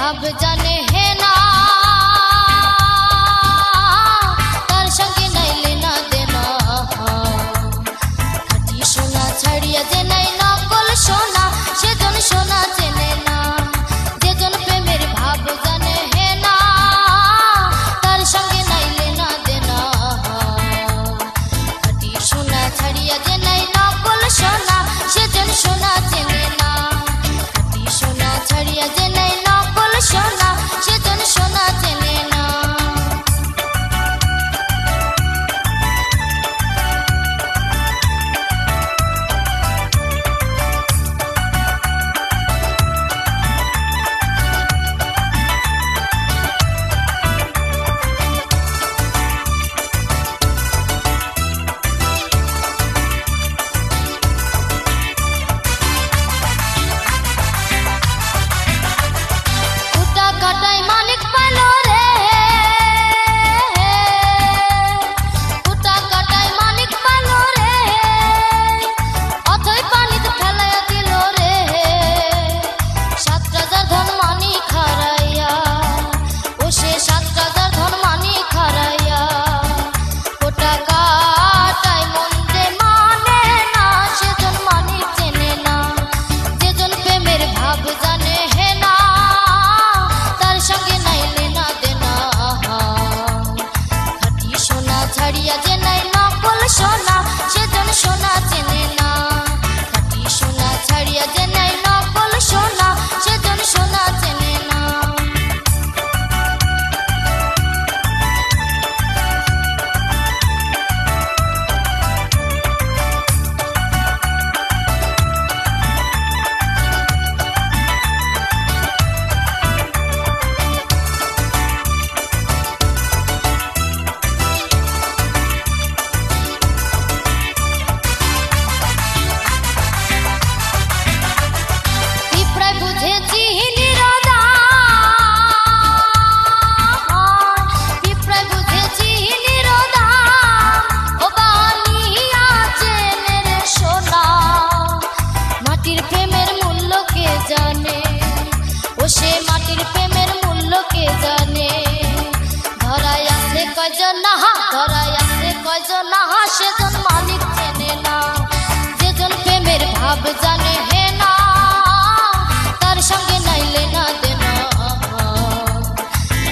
ভাব জানে হে না, তার সঙ্গে নাইলে না দেনা। খাঁটি সোনা ছাড়িয়া যে নাই নকল সোনা, সেজন সোনা চেনে না। যেজন প্রেমের ভাব জানে হে না, তার সঙ্গে নাইলে না দেনা। খাঁটি সোনা ছাড়িয়া যে নাই নকল সোনা, সেজন সোনা চেনে না। খাঁটি সোনা ছাড়িয়া যে নাই নকল সোনা, সেজন সোনা চেনে না। কাটাই মালিক পালো রে, কুটা কাটাই মালিক পালো রে, অথই পানিতে ফেলাইয়া দিল রে। 7 রাজার ধন মানি খারাইয়া, ও সে 7 রাজার ধন মানি খারাইয়া। কুটা কাটাই মন যে মানে না, সেজন মানি চেনে না। যেজন প্রেমের ভাব জানে হে না, সঙ্গে নাইলে না দেনা। খাঁটি সোনা ছাড়িয়া যে নাই নকল সোনা, সেজন সোনা চেনে না। খাঁটি সোনা ছাড়িয়া যে নাই নকল সোনা, সেজন সোনা চেনে না। মাটির প্রেমের মূল্য কে জানে, ও সে মাটির প্রেমের মূল্য কে জানে। ধরাই আছে কয়জন নাহা, ধরাই আছে কয়জন নাহা, সেজন মালিক চেনে না। যেজন প্রেমের ভাব জানে হে না, তার সঙ্গে নাইলে না দেনা।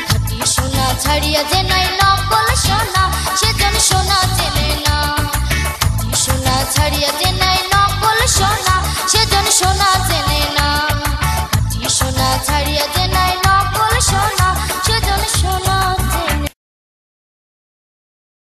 খাঁটি সোনা ছাড়িয়া যে নাই নকল সোনা, সেজন সোনা চেনে না। খাঁটি সোনা ছাড়িয়া